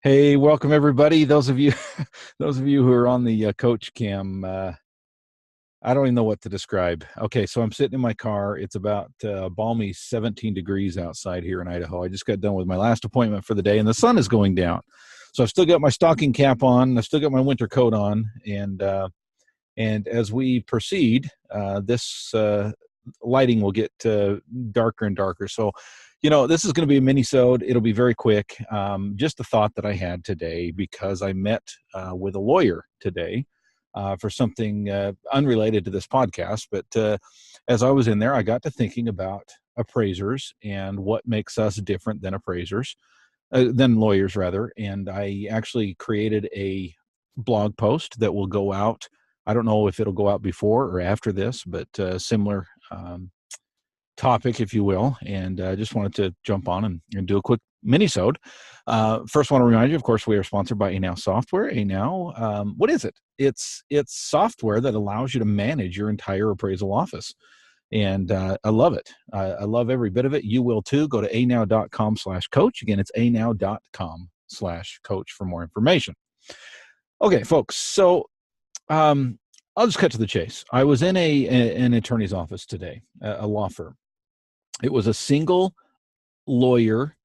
Hey, welcome everybody. Those of you, those of you who are on the coach cam, I don't even know what to describe. Okay, so I'm sitting in my car. It's about balmy 17 degrees outside here in Idaho. I just got done with my last appointment for the day, and the sun is going down. So I've still got my stocking cap on. I've still got my winter coat on, and as we proceed, this lighting will get darker and darker. So, this is going to be a mini-sode. It'll be very quick. Just a thought that I had today because I met with a lawyer today for something unrelated to this podcast. But as I was in there, I got to thinking about appraisers and what makes us different than appraisers, than lawyers rather. And I actually created a blog post that will go out. I don't know if it'll go out before or after this, but similar topic, if you will. And I just wanted to jump on and do a quick mini-sode. First, I want to remind you, of course, we are sponsored by Anow Software. Anow, what is it? It's software that allows you to manage your entire appraisal office. And I love it. I love every bit of it. You will too. Go to anow.com/coach. Again, it's anow.com/coach for more information. Okay, folks. So I'll just cut to the chase. I was in an attorney's office today, a law firm. It was a single lawyer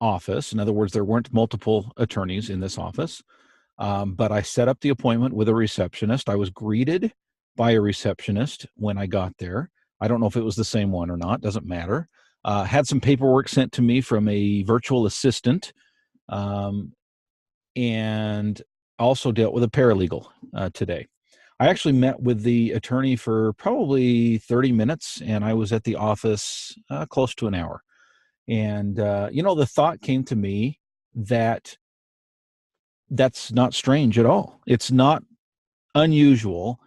office. In other words, there weren't multiple attorneys in this office. But I set up the appointment with a receptionist. I was greeted by a receptionist when I got there. I don't know if it was the same one or not. Doesn't matter. Had some paperwork sent to me from a virtual assistant, and also dealt with a paralegal today. I actually met with the attorney for probably 30 minutes, and I was at the office close to an hour. And, the thought came to me that that's not strange at all. It's not unusual.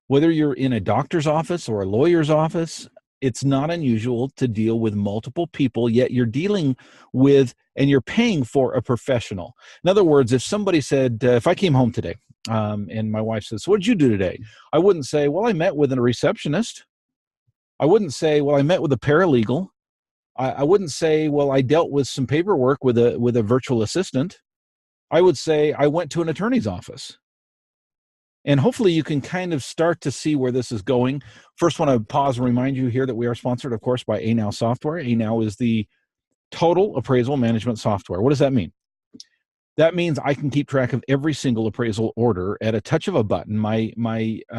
Whether you're in a doctor's office or a lawyer's office, it's not unusual to deal with multiple people, yet you're dealing with and you're paying for a professional. In other words, if somebody said, if I came home today and my wife says, "So what did you do today?" I wouldn't say, "Well, I met with a receptionist." I wouldn't say, "Well, I met with a paralegal." I wouldn't say, "Well, I dealt with some paperwork with a virtual assistant." I would say, "I went to an attorney's office." And hopefully you can kind of start to see where this is going. First, want to pause and remind you here that we are sponsored, of course, by Anow Software. Anow is the total appraisal management software. What does that mean? That means I can keep track of every single appraisal order at a touch of a button.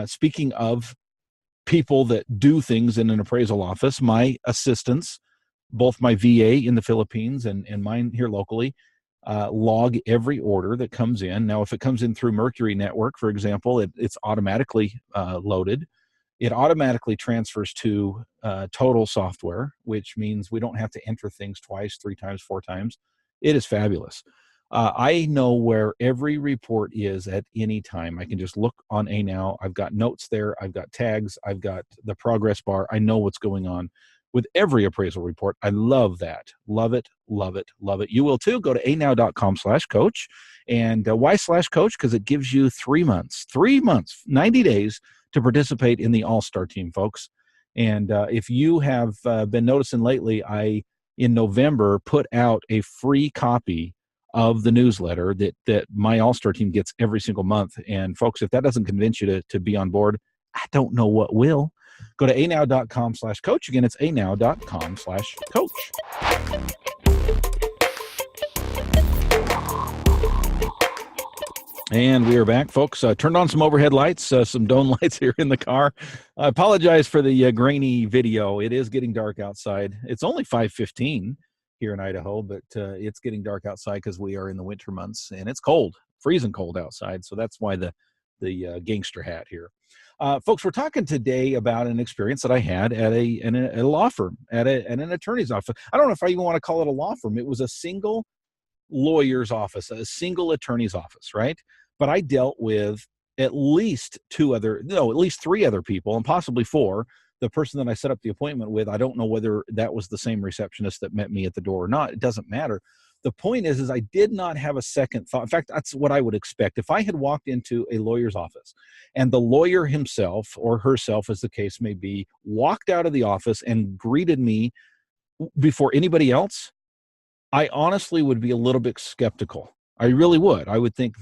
Speaking of people that do things in an appraisal office, my assistants, both my VA in the Philippines and mine here locally, log every order that comes in. Now, if it comes in through Mercury Network, for example, it's automatically loaded. It automatically transfers to total software, which means we don't have to enter things twice, 3 times, 4 times. It is fabulous. I know where every report is at any time. I can just look on Anow. I've got notes there. I've got tags. I've got the progress bar. I know what's going on with every appraisal report. I love that. Love it, love it, love it. You will too. Go to anow.com/coach. And why/coach? Because it gives you 3 months, 90 days to participate in the All-Star team, folks. And if you have been noticing lately, I, in November, put out a free copy of the newsletter that my All-Star team gets every single month. And folks, if that doesn't convince you to be on board, I don't know what will. Go to anow.com/coach. Again, it's anow.com/coach. And we are back, folks. Turned on some overhead lights, some dome lights here in the car. I apologize for the grainy video. It is getting dark outside. It's only 5:15 here in Idaho, but it's getting dark outside because we are in the winter months, and it's cold, freezing cold outside. So that's why the gangster hat here. Folks, we're talking today about an experience that I had at a law firm, at an attorney's office. I don't know if I even want to call it a law firm. It was a single lawyer's office, a single attorney's office, right? But I dealt with at least 3 other people, and possibly 4. The person that I set up the appointment with, I don't know whether that was the same receptionist that met me at the door or not. It doesn't matter. The point is I did not have a second thought. In fact, that's what I would expect. If I had walked into a lawyer's office and the lawyer himself or herself, as the case may be, walked out of the office and greeted me before anybody else, I honestly would be a little bit skeptical. I really would. I would think,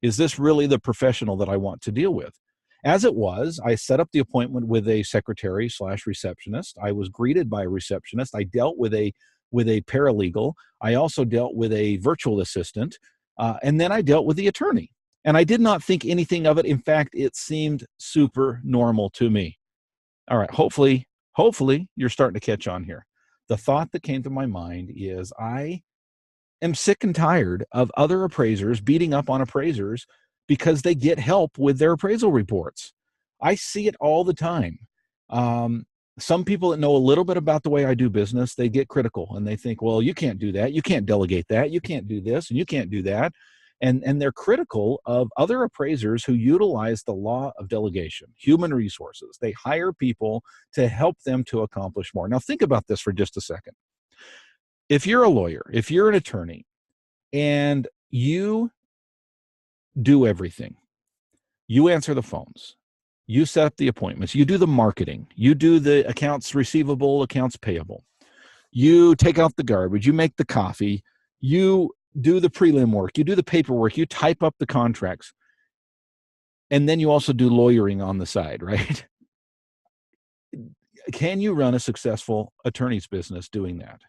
is this really the professional that I want to deal with? As it was, I set up the appointment with a secretary / receptionist. I was greeted by a receptionist. I dealt with a paralegal. I also dealt with a virtual assistant, and then I dealt with the attorney. And I did not think anything of it. In fact, it seemed super normal to me. All right, hopefully you're starting to catch on here. The thought that came to my mind is I am sick and tired of other appraisers beating up on appraisers because they get help with their appraisal reports. I see it all the time. Some people that know a little bit about the way I do business, they get critical and they think, well, you can't do that. You can't delegate that. You can't do this and you can't do that. And they're critical of other appraisers who utilize the law of delegation, human resources. They hire people to help them to accomplish more. Now, think about this for just a second. If you're a lawyer, if you're an attorney, and you do everything, you answer the phones, you set up the appointments, you do the marketing, you do the accounts receivable, accounts payable, you take out the garbage, you make the coffee, you do the prelim work, you do the paperwork, you type up the contracts, and then you also do lawyering on the side, right? Can you run a successful attorney's business doing that?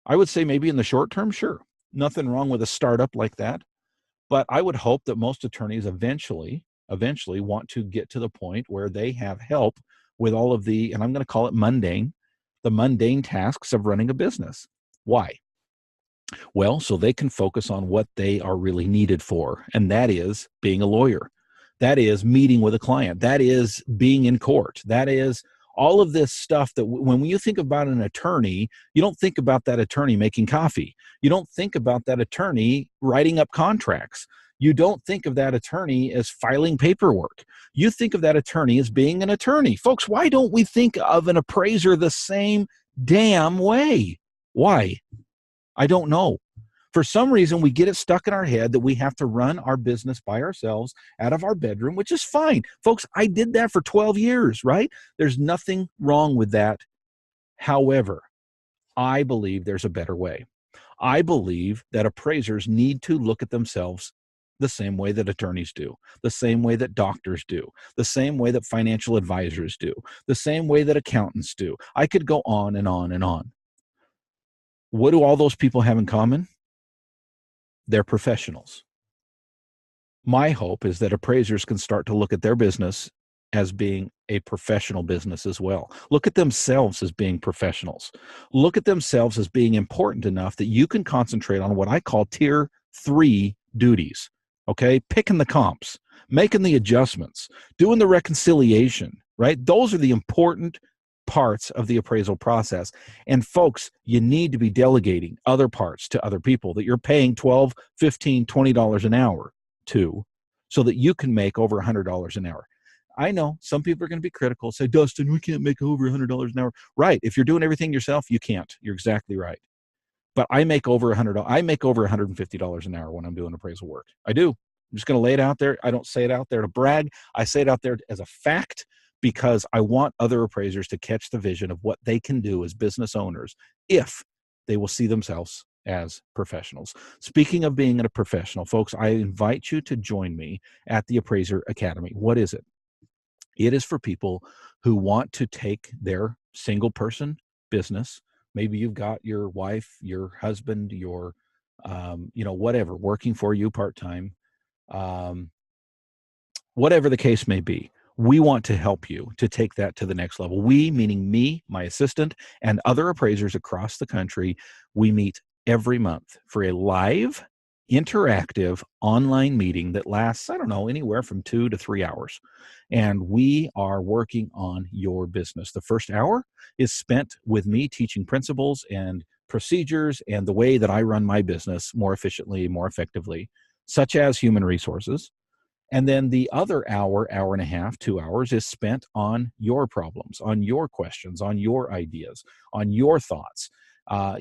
I would say maybe in the short term, sure. Nothing wrong with a startup like that. But I would hope that most attorneys eventually want to get to the point where they have help with all of the, and I'm going to call it the mundane tasks of running a business. Why? Well, so they can focus on what they are really needed for, and that is being a lawyer. That is meeting with a client. That is being in court. That is all of this stuff that when you think about an attorney, you don't think about that attorney making coffee. You don't think about that attorney writing up contracts. You don't think of that attorney as filing paperwork. You think of that attorney as being an attorney. Folks, why don't we think of an appraiser the same damn way? Why? I don't know. For some reason, we get it stuck in our head that we have to run our business by ourselves out of our bedroom, which is fine. Folks, I did that for 12 years, right? There's nothing wrong with that. However, I believe there's a better way. I believe that appraisers need to look at themselves the same way that attorneys do, the same way that doctors do, the same way that financial advisors do, the same way that accountants do. I could go on and on and on. What do all those people have in common? They're professionals. My hope is that appraisers can start to look at their business as being a professional business as well. Look at themselves as being professionals. Look at themselves as being important enough that you can concentrate on what I call tier 3 duties. Okay? Picking the comps, making the adjustments, doing the reconciliation, right? Those are the important parts of the appraisal process. And folks, you need to be delegating other parts to other people that you're paying $12, $15, $20 an hour to, so that you can make over $100 an hour. I know some people are going to be critical, say, Dustin, we can't make over $100 an hour. Right. If you're doing everything yourself, you can't. You're exactly right. But I make over $100. I make over $150 an hour when I'm doing appraisal work. I do. I'm just going to lay it out there. I don't say it out there to brag. I say it out there as a fact, because I want other appraisers to catch the vision of what they can do as business owners if they will see themselves as professionals. Speaking of being a professional, folks, I invite you to join me at the Appraiser Academy. What is it? It is for people who want to take their single person business. Maybe you've got your wife, your husband, your, whatever, working for you part-time, whatever the case may be. We want to help you to take that to the next level. We, meaning me, my assistant, and other appraisers across the country, we meet every month for a live, interactive online meeting that lasts, anywhere from 2 to 3 hours. And we are working on your business. The first hour is spent with me teaching principles and procedures and the way that I run my business more efficiently, more effectively, such as human resources. And then the other hour, hour and a half, 2 hours is spent on your problems, on your questions, on your ideas, on your thoughts.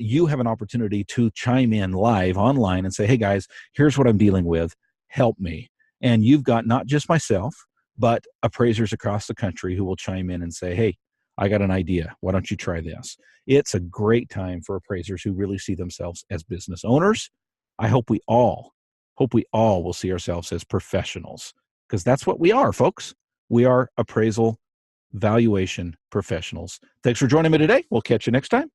You have an opportunity to chime in live online and say, hey guys, here's what I'm dealing with. Help me. And you've got not just myself, but appraisers across the country who will chime in and say, hey, I got an idea. Why don't you try this? It's a great time for appraisers who really see themselves as business owners. I hope we all hope we all will see ourselves as professionals, because that's what we are, folks. We are appraisal valuation professionals. Thanks for joining me today. We'll catch you next time.